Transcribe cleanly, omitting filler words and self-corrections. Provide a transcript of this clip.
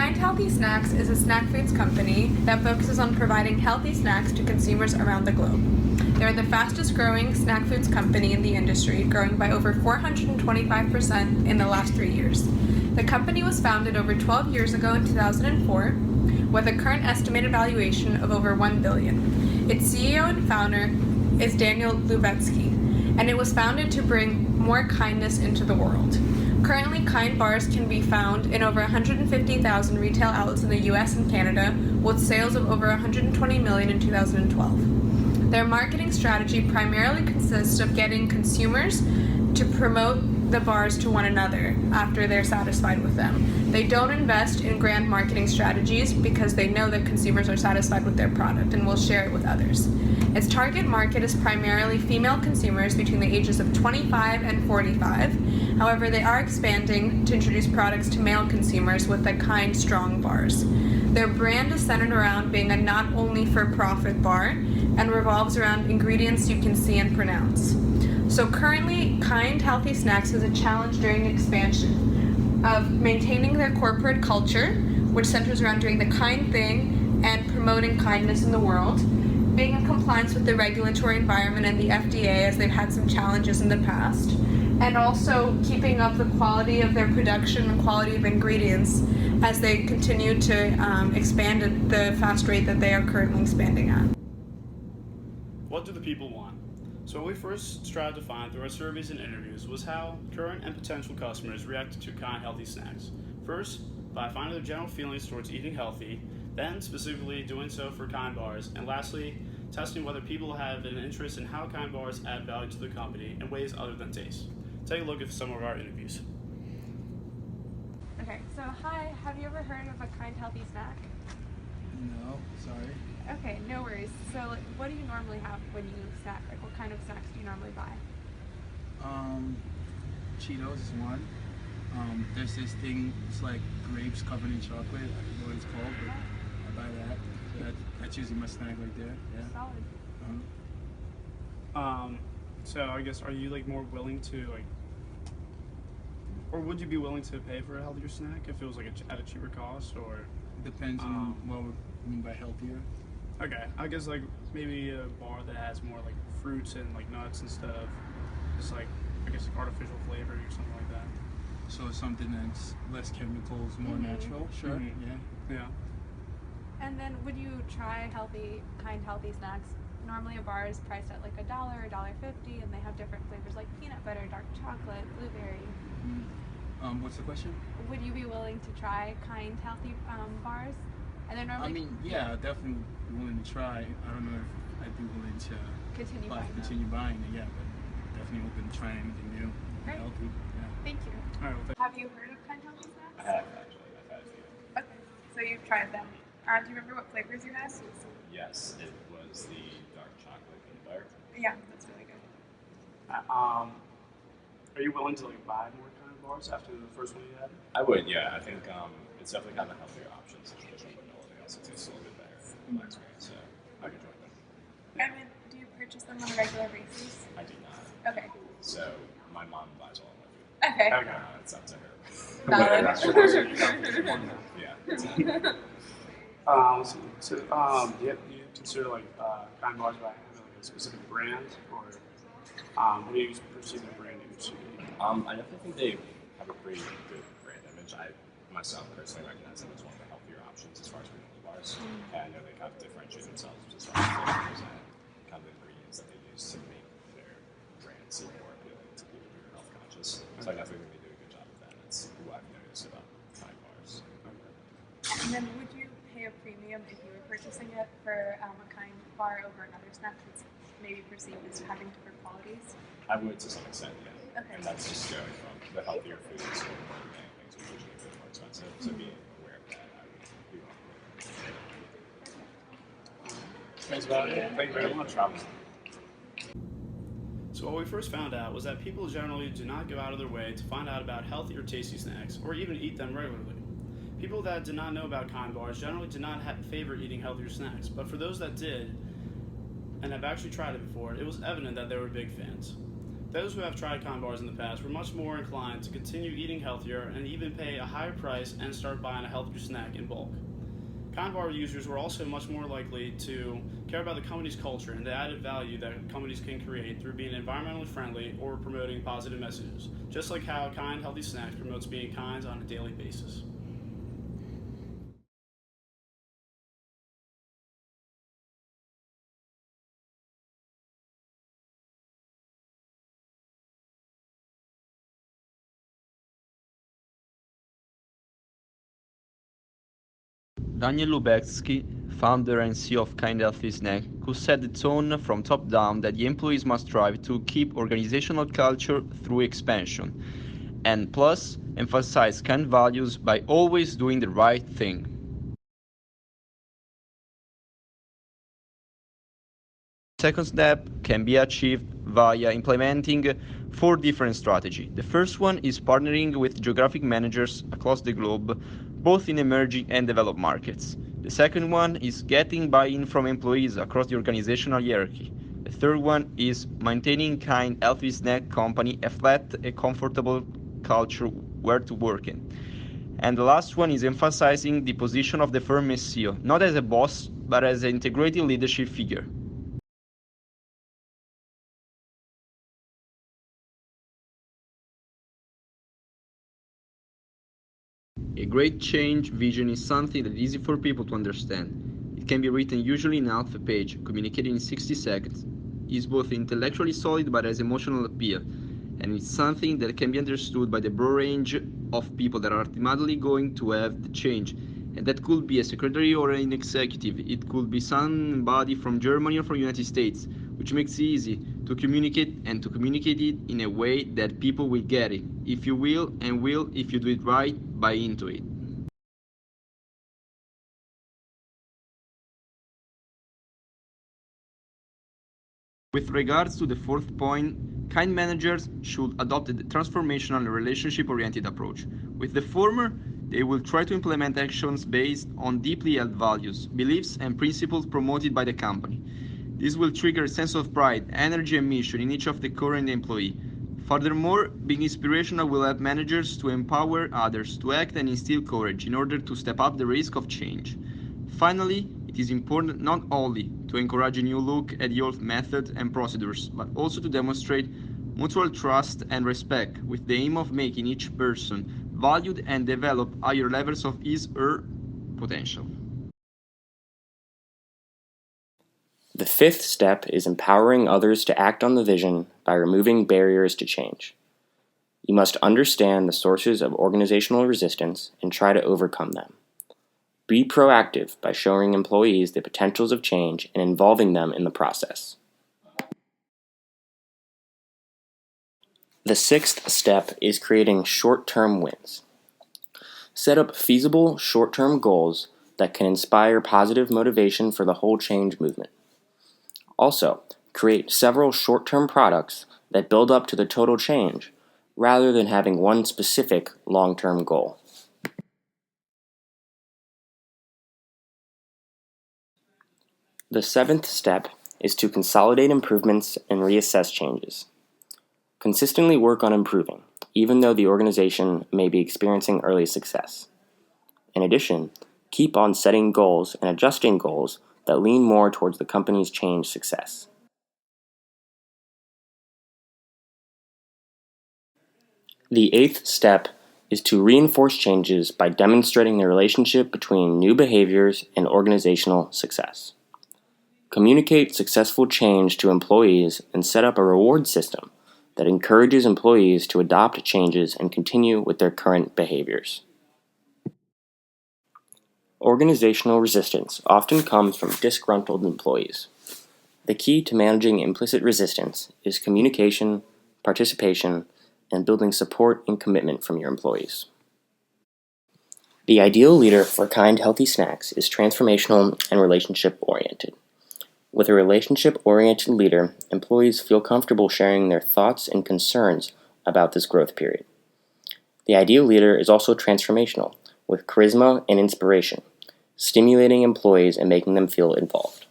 Kind Healthy Snacks is a snack foods company that focuses on providing healthy snacks to consumers around the globe. They're the fastest growing snack foods company in the industry, growing by over 425% in the last 3 years. The company was founded over 12 years ago in 2004 with a current estimated valuation of over $1 billion. Its CEO and founder is Daniel Lubetzky, and it was founded to bring more kindness into the world. Currently, Kind bars can be found in over 150,000 retail outlets in the US and Canada, with sales of over $120 million in 2012. Their marketing strategy primarily consists of getting consumers to promote the bars to one another after they're satisfied with them. They don't invest in grand marketing strategies because they know that consumers are satisfied with their product and will share it with others. Its target market is primarily female consumers between the ages of 25 and 45. However, they are expanding to introduce products to male consumers with the Kind Strong bars. Their brand is centered around being a not only for-profit bar and revolves around ingredients you can see and pronounce. So currently, Kind Healthy Snacks has a challenge during expansion of maintaining their corporate culture, which centers around doing the kind thing and promoting kindness in the world, being in compliance with the regulatory environment and the FDA, as they've had some challenges in the past, and also keeping up the quality of their production and quality of ingredients as they continue to expand at the fast rate that they are currently expanding at. What do the people want? So what we first strived to find through our surveys and interviews was how current and potential customers reacted to Kind Healthy Snacks. First, by finding their general feelings towards eating healthy, then specifically doing so for Kind bars, and lastly, testing whether people have an interest in how Kind bars add value to the company in ways other than taste. Take a look at some of our interviews. Okay, so hi, have you ever heard of a Kind Healthy Snack? No, sorry. Okay, no worries. So what do you normally have when you snack? Like what kind of snacks do you normally buy? Cheetos is one. There's this thing, it's like grapes covered in chocolate. I don't know what it's called, but I buy that. So that's usually my snack right there. Yeah. Solid. So I guess, are you like more willing to or would you be willing to pay for a healthier snack if it was like at a cheaper cost, or? Depends on what we mean by healthier. Okay, I guess like maybe a bar that has more like fruits and like nuts instead of just like, I guess, like artificial flavor or something like that. So it's something that's less chemicals, more natural. Sure. Yeah. And then would you try Kind Healthy Snacks? Normally a bar is priced at like $1, $1.50, and they have different flavors like peanut butter, dark chocolate, blueberry. What's the question? Would you be willing to try Kind Healthy bars? And they're normally Definitely willing to try. I don't know if I'd be willing to continue buying it, but definitely open to trying anything new and Great. healthy. Yeah. Thank you. All right. Well, Have you heard of Kind Healthy Snacks? I have actually. I've had a few. Okay, so you've tried them. Do you remember what flavors you had? Yes, it was the dark chocolate peanut butter. Yeah, that's really good. are you willing to like buy more Kind bars after the first one you had? I would, yeah. I think it's definitely kind of a healthier option situation, but no, they also taste a little bit better in my experience, so I could join them. I mean, do you purchase them on a regular basis? I do not. Okay. So my mom buys all of my food. Okay. Okay. It's up to her. Valid. Yeah. Do you consider like Kind bars by having like a specific brand, or what do you perceive their brand image to be? I definitely think they have a pretty good brand image. I myself personally recognize them as one of the healthier options as far as granola bars. And I know they kind of differentiate themselves as far as flavors and kind of ingredients that they use to make their brand seem more appealing to people who are health conscious. So I definitely think they do a good job of that. That's what I've noticed about Kind bars. And then would you pay a premium if you were purchasing it for a Kind bar over another snack that's maybe perceived as having different qualities? I would to some extent, yeah. Okay. And that's just going from the healthier foods or organic things which usually a bit more expensive. So being aware of that, I would be welcome. Thanks, Valerie. Thank you very much. Problem. So what we first found out was that people generally do not go out of their way to find out about healthy or tasty snacks, or even eat them regularly. People that did not know about Kind bars generally did not favor eating healthier snacks, but for those that did, and have actually tried it before, it was evident that they were big fans. Those who have tried Kind bars in the past were much more inclined to continue eating healthier and even pay a higher price and start buying a healthier snack in bulk. Kind bar users were also much more likely to care about the company's culture and the added value that companies can create through being environmentally friendly or promoting positive messages, just like how Kind Healthy Snacks promotes being kind on a daily basis. Daniel Lubetzky, founder and CEO of Kind Healthy Snack, who set the tone from top down that the employees must strive to keep organizational culture through expansion, and plus emphasize Kind values by always doing the right thing. Second step can be achieved via implementing 4 different strategies. The first one is partnering with geographic managers across the globe, both in emerging and developed markets. The second one is getting buy-in from employees across the organizational hierarchy. The third one is maintaining Kind Healthy Snack Company a flat, a comfortable culture where to work in. And the last one is emphasizing the position of the firm as CEO, not as a boss, but as an integrated leadership figure. A great change vision is something that is easy for people to understand. It can be written usually in half a page, communicated in 60 seconds. It is both intellectually solid but has emotional appeal, and it's something that can be understood by the broad range of people that are ultimately going to have the change. And that could be a secretary or an executive. It could be somebody from Germany or from the United States, which makes it easy to communicate and to communicate it in a way that people will get it, if you will, and will, if you do it right, buy into it. With regards to the fourth point, Kind managers should adopt a transformational and relationship-oriented approach. With the former, they will try to implement actions based on deeply held values, beliefs, and principles promoted by the company. This will trigger a sense of pride, energy, and mission in each of the current employee. Furthermore, being inspirational will help managers to empower others to act and instill courage in order to step up the risk of change. Finally, it is important not only to encourage a new look at the old methods and procedures, but also to demonstrate mutual trust and respect with the aim of making each person valued and develop higher levels of his or her potential. The fifth step is empowering others to act on the vision by removing barriers to change. You must understand the sources of organizational resistance and try to overcome them. Be proactive by showing employees the potentials of change and involving them in the process. The sixth step is creating short-term wins. Set up feasible short-term goals that can inspire positive motivation for the whole change movement. Also, create several short-term products that build up to the total change, rather than having one specific long-term goal. The seventh step is to consolidate improvements and reassess changes. Consistently work on improving, even though the organization may be experiencing early success. In addition, keep on setting goals and adjusting goals that lean more towards the company's change success. The eighth step is to reinforce changes by demonstrating the relationship between new behaviors and organizational success. Communicate successful change to employees and set up a reward system that encourages employees to adopt changes and continue with their current behaviors. Organizational resistance often comes from disgruntled employees. The key to managing implicit resistance is communication, participation, and building support and commitment from your employees. The ideal leader for Kind Healthy Snacks is transformational and relationship-oriented. With a relationship-oriented leader, employees feel comfortable sharing their thoughts and concerns about this growth period. The ideal leader is also transformational, with charisma and inspiration, stimulating employees and making them feel involved.